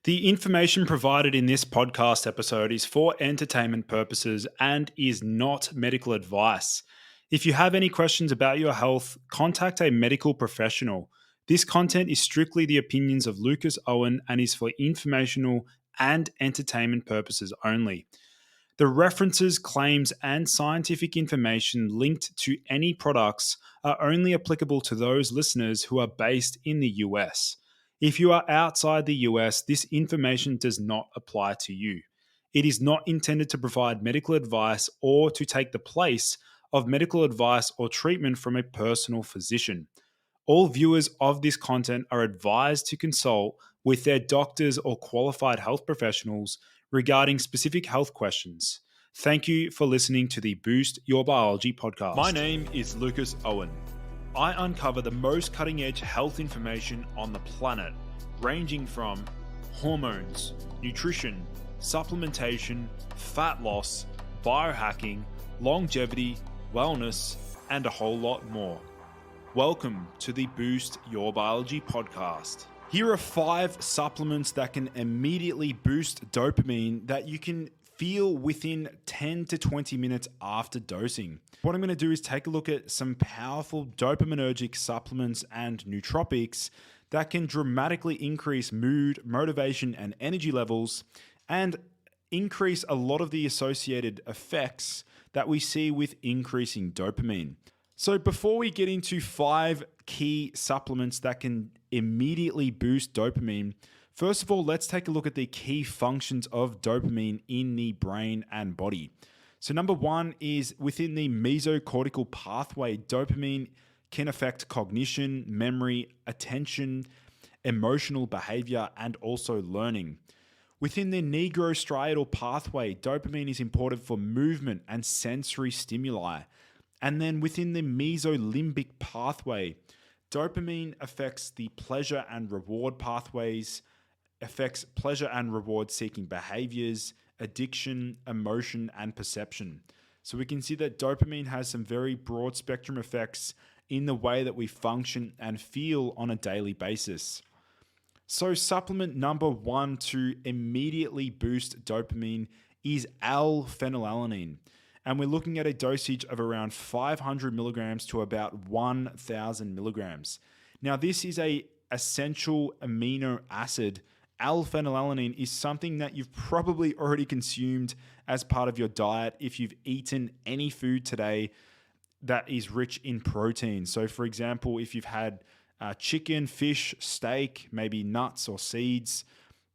The information provided in this podcast episode is for entertainment purposes and is not medical advice. If you have any questions about your health, contact a medical professional. This content is strictly the opinions of Lucas Aoun and is for informational and entertainment purposes only. The references, claims, and scientific information linked to any products are only applicable to those listeners who are based in the US. If you are outside the US, this information does not apply to you. It is not intended to provide medical advice or to take the place of medical advice or treatment from a personal physician. All viewers of this content are advised to consult with their doctors or qualified health professionals regarding specific health questions. Thank you for listening to the Boost Your Biology podcast. My name is Lucas Aoun. I uncover the most cutting-edge health information on the planet, ranging from hormones, nutrition, supplementation, fat loss, biohacking, longevity, wellness, and a whole lot more. Welcome to the Boost Your Biology podcast. Here are 5 supplements that can immediately boost dopamine that you can feel within 10 to 20 minutes after dosing. What I'm going to do is take a look at some powerful dopaminergic supplements and nootropics that can dramatically increase mood, motivation, and energy levels and increase a lot of the associated effects that we see with increasing dopamine. So before we get into 5 key supplements that can immediately boost dopamine, first of all, let's take a look at the key functions of dopamine in the brain and body. So number 1 is within the mesocortical pathway, dopamine can affect cognition, memory, attention, emotional behavior, and also learning. Within the nigrostriatal pathway, dopamine is important for movement and sensory stimuli. And then within the mesolimbic pathway, dopamine affects the pleasure and reward pathways, affects pleasure and reward seeking behaviors, addiction, emotion, and perception. So we can see that dopamine has some very broad spectrum effects in the way that we function and feel on a daily basis. So supplement number 1 to immediately boost dopamine is L-phenylalanine. And we're looking at a dosage of around 500 milligrams to about 1,000 milligrams. Now, this is an essential amino acid. L-phenylalanine is something that you've probably already consumed as part of your diet if you've eaten any food today that is rich in protein. So, for example, if you've had chicken, fish, steak, maybe nuts or seeds,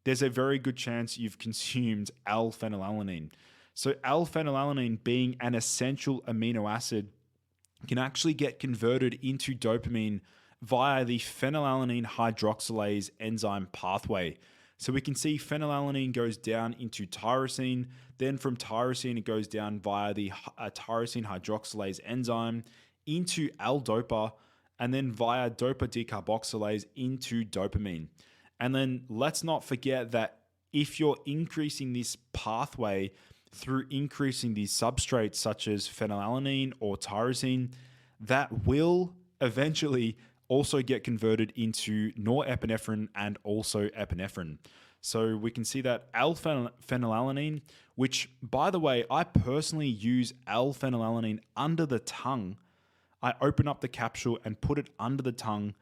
there's a very good chance you've consumed L-phenylalanine. So L-phenylalanine, being an essential amino acid, can actually get converted into dopamine via the phenylalanine hydroxylase enzyme pathway. So we can see phenylalanine goes down into tyrosine, then from tyrosine it goes down via the tyrosine hydroxylase enzyme into L-dopa, and then via dopa decarboxylase into dopamine. And then let's not forget that if you're increasing this pathway through increasing these substrates such as phenylalanine or tyrosine, that will eventually also get converted into norepinephrine and also epinephrine. So we can see that L-phenylalanine, which, by the way, I personally use L-phenylalanine under the tongue. I open up the capsule and put it under the tongue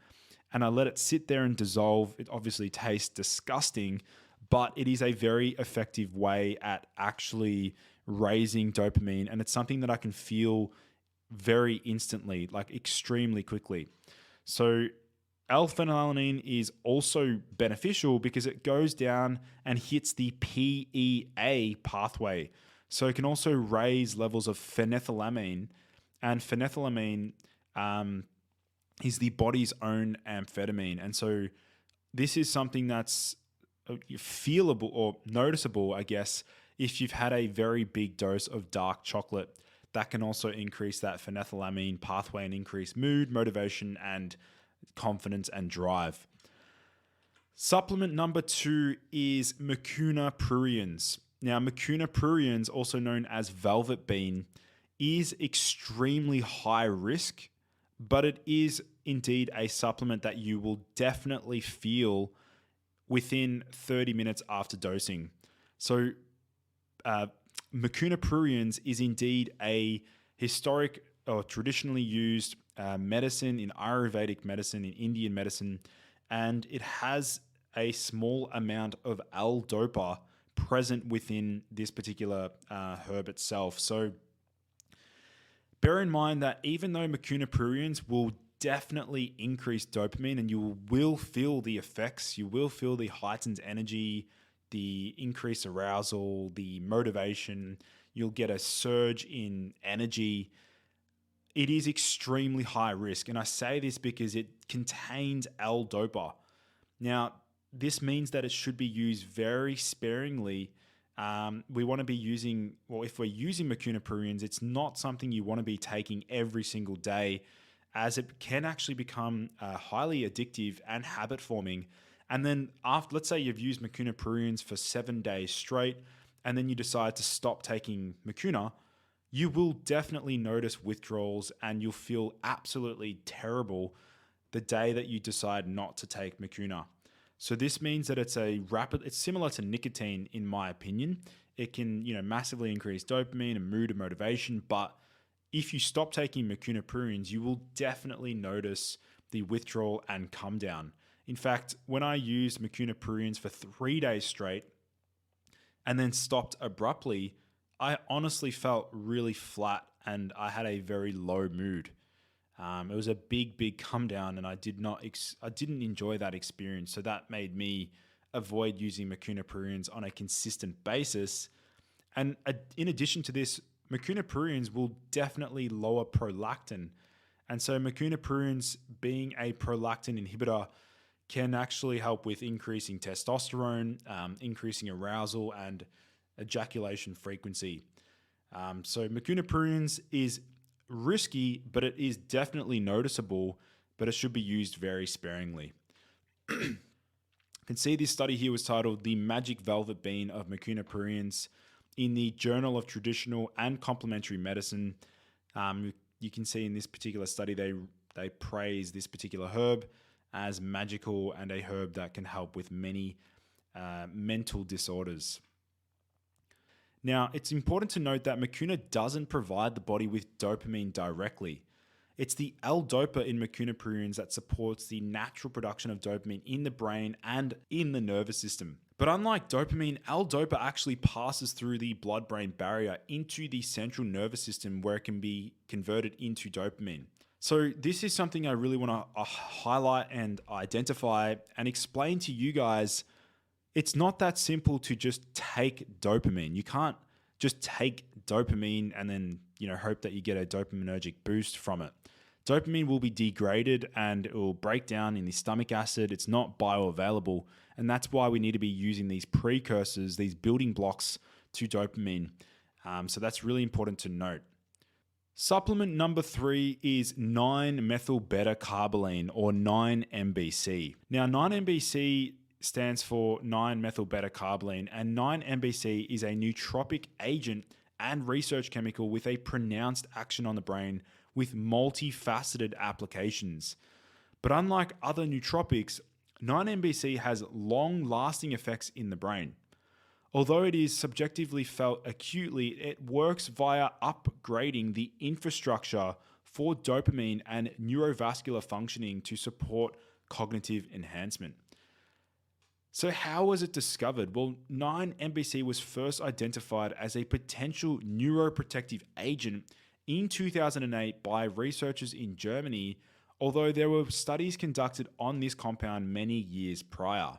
and I let it sit there and dissolve. It obviously tastes disgusting, but it is a very effective way at actually raising dopamine. And it's something that I can feel very instantly, like extremely quickly. So L-phenylalanine is also beneficial because it goes down and hits the PEA pathway. So it can also raise levels of phenethylamine. And phenethylamine is the body's own amphetamine. And so this is something that's feelable or noticeable, I guess, if you've had a very big dose of dark chocolate. That can also increase that phenethylamine pathway and increase mood, motivation, and confidence and drive. Supplement number 2 is Mucuna pruriens. Now, Mucuna pruriens, also known as velvet bean, is extremely high risk, but it is indeed a supplement that you will definitely feel within 30 minutes after dosing. So Mucuna pruriens is indeed a historic or traditionally used medicine in Ayurvedic medicine, in Indian medicine, and it has a small amount of L-DOPA present within this particular herb itself. So bear in mind that even though Mucuna pruriens will definitely increase dopamine and you will feel the effects, you will feel the heightened energy, the increased arousal, the motivation, you'll get a surge in energy. It is extremely high risk. And I say this because it contains L-DOPA. Now, this means that it should be used very sparingly. We want to be using, well, if we're using Mucuna pruriens, it's not something you want to be taking every single day, as it can actually become highly addictive and habit forming. And then after, let's say you've used Mucuna pruriens for 7 days straight, and then you decide to stop taking Mucuna, you will definitely notice withdrawals and you'll feel absolutely terrible the day that you decide not to take Mucuna. So this means that it's similar to nicotine in my opinion. It can, massively increase dopamine and mood and motivation, but if you stop taking Mucuna pruriens, you will definitely notice the withdrawal and come down. In fact, when I used Mucuna pruriens for 3 days straight and then stopped abruptly, I honestly felt really flat and I had a very low mood. It was a big come down, and I didn't enjoy that experience. So that made me avoid using Mucuna pruriens on a consistent basis. And in addition to this, Mucuna pruriens will definitely lower prolactin. And so Mucuna pruriens, being a prolactin inhibitor, can actually help with increasing testosterone, increasing arousal, and ejaculation frequency. So Mucuna pruriens is risky, but it is definitely noticeable, but it should be used very sparingly. You can see this study here was titled "The Magic Velvet Bean of Mucuna pruriens" in the Journal of Traditional and Complementary Medicine. You can see in this particular study, they praise this particular herb as magical and a herb that can help with many mental disorders. Now, it's important to note that Mucuna doesn't provide the body with dopamine directly. It's the L-DOPA in Mucuna pruriens that supports the natural production of dopamine in the brain and in the nervous system. But unlike dopamine, L-DOPA actually passes through the blood-brain barrier into the central nervous system where it can be converted into dopamine. So this is something I really want to highlight and identify and explain to you guys. It's not that simple to just take dopamine. You can't just take dopamine and then, hope that you get a dopaminergic boost from it. Dopamine will be degraded and it will break down in the stomach acid. It's not bioavailable. And that's why we need to be using these precursors, these building blocks to dopamine. So that's really important to note. Supplement number 3 is 9-methyl-beta-carboline, or 9-MBC. Now, 9-MBC stands for 9-methyl-beta-carboline, and 9-MBC is a nootropic agent and research chemical with a pronounced action on the brain with multifaceted applications. But unlike other nootropics, 9-MBC has long-lasting effects in the brain. Although it is subjectively felt acutely, it works via upgrading the infrastructure for dopamine and neurovascular functioning to support cognitive enhancement. So how was it discovered? Well, 9-MBC was first identified as a potential neuroprotective agent in 2008 by researchers in Germany, although there were studies conducted on this compound many years prior.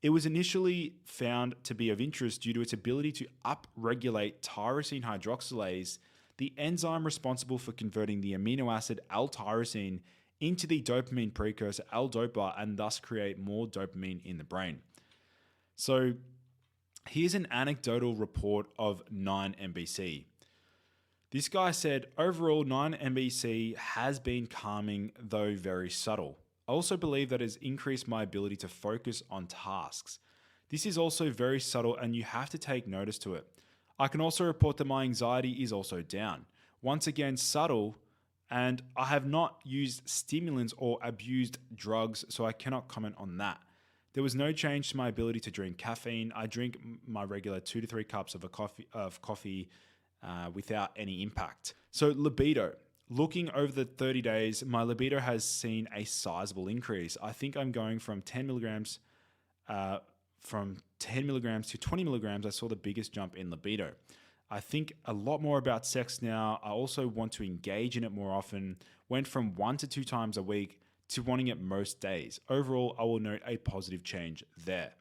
It was initially found to be of interest due to its ability to upregulate tyrosine hydroxylase, the enzyme responsible for converting the amino acid L-tyrosine into the dopamine precursor L-DOPA, and thus create more dopamine in the brain. So here's an anecdotal report of 9-MBC. This guy said, overall 9-MBC has been calming, though very subtle. I also believe that it has increased my ability to focus on tasks. This is also very subtle and you have to take notice to it. I can also report that my anxiety is also down. Once again, subtle, and I have not used stimulants or abused drugs, so I cannot comment on that. There was no change to my ability to drink caffeine. I drink my regular 2 to 3 cups of coffee without any impact. So libido. Looking over the 30 days, my libido has seen a sizable increase. I think I'm going from 10 milligrams to 20 milligrams. I saw the biggest jump in libido. I think a lot more about sex now. I also want to engage in it more often. Went from 1 to 2 times a week to wanting it most days. Overall, I will note a positive change there.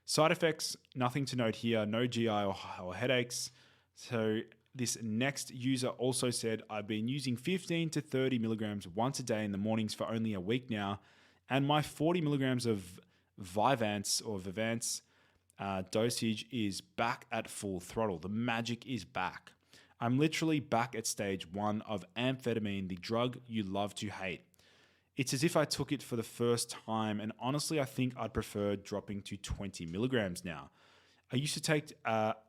Side effects, nothing to note here. No GI or headaches. So this next user also said, I've been using 15 to 30 milligrams once a day in the mornings for only a week now. And my 40 milligrams of Vivance dosage is back at full throttle. The magic is back. I'm literally back at stage 1 of amphetamine, the drug you love to hate. It's as if I took it for the first time, and honestly, I think I'd prefer dropping to 20 milligrams now. I used to take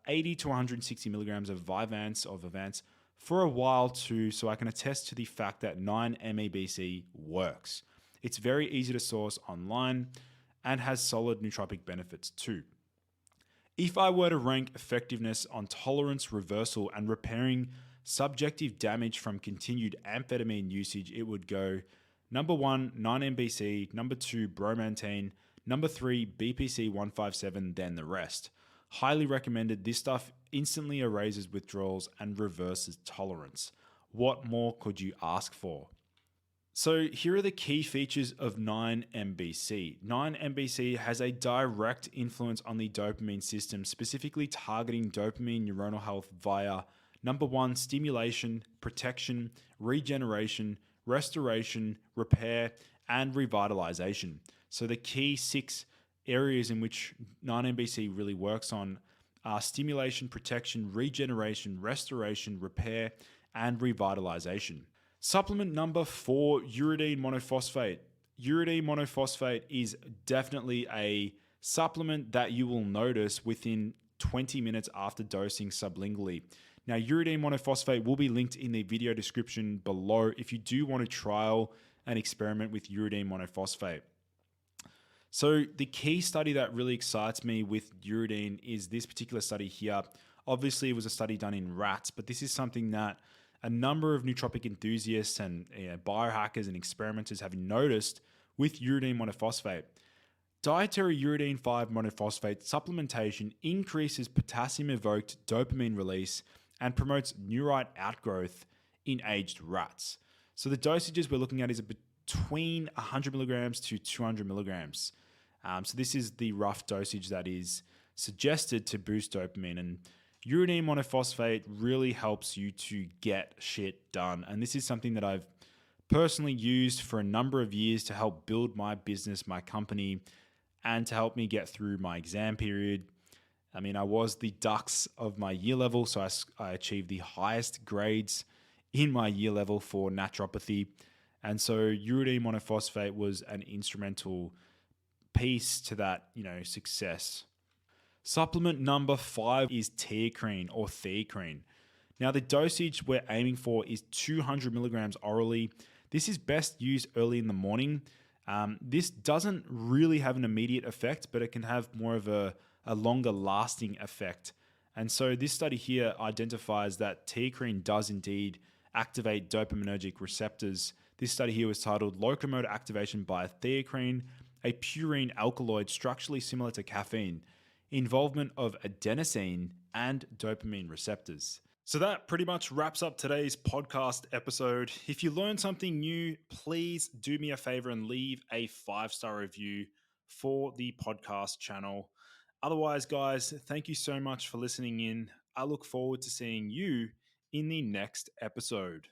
80 to 160 milligrams of Vivance for a while too, so I can attest to the fact that 9-MeBC works. It's very easy to source online and has solid nootropic benefits too. If I were to rank effectiveness on tolerance, reversal, and repairing subjective damage from continued amphetamine usage, it would go number 1, 9-MBC, number 2, bromantine, number 3, BPC 157, then the rest. Highly recommended. This stuff instantly erases withdrawals and reverses tolerance. What more could you ask for? So here are the key features of 9-MBC. 9-MBC has a direct influence on the dopamine system, specifically targeting dopamine neuronal health via number 1, stimulation, protection, regeneration, restoration, repair, and revitalization. So the key 6 areas in which 9-MBC really works on are stimulation, protection, regeneration, restoration, repair, and revitalization. Supplement number 4, uridine monophosphate. Uridine monophosphate is definitely a supplement that you will notice within 20 minutes after dosing sublingually. Now, uridine monophosphate will be linked in the video description below if you do want to trial and experiment with uridine monophosphate. So the key study that really excites me with uridine is this particular study here. Obviously, it was a study done in rats, but this is something that a number of nootropic enthusiasts and biohackers and experimenters have noticed with uridine monophosphate. Dietary uridine 5 monophosphate supplementation increases potassium-evoked dopamine release and promotes neurite outgrowth in aged rats. So the dosages we're looking at is between 100 milligrams to 200 milligrams. So this is the rough dosage that is suggested to boost dopamine. And uridine monophosphate really helps you to get shit done. And this is something that I've personally used for a number of years to help build my business, my company, and to help me get through my exam period. I mean, I was the dux of my year level, so I achieved the highest grades in my year level for naturopathy. And so uridine monophosphate was an instrumental piece to that, success. Supplement number 5 is teacrine or theacrine. Now, the dosage we're aiming for is 200 milligrams orally. This is best used early in the morning. This doesn't really have an immediate effect, but it can have more of a longer lasting effect. And so this study here identifies that teacrine does indeed activate dopaminergic receptors. This study here was titled Locomotor Activation by Theacrine, a purine alkaloid structurally similar to caffeine, involvement of adenosine and dopamine receptors. So that pretty much wraps up today's podcast episode. If you learned something new, please do me a favor and leave a 5-star review for the podcast channel. Otherwise, guys, thank you so much for listening in. I look forward to seeing you in the next episode.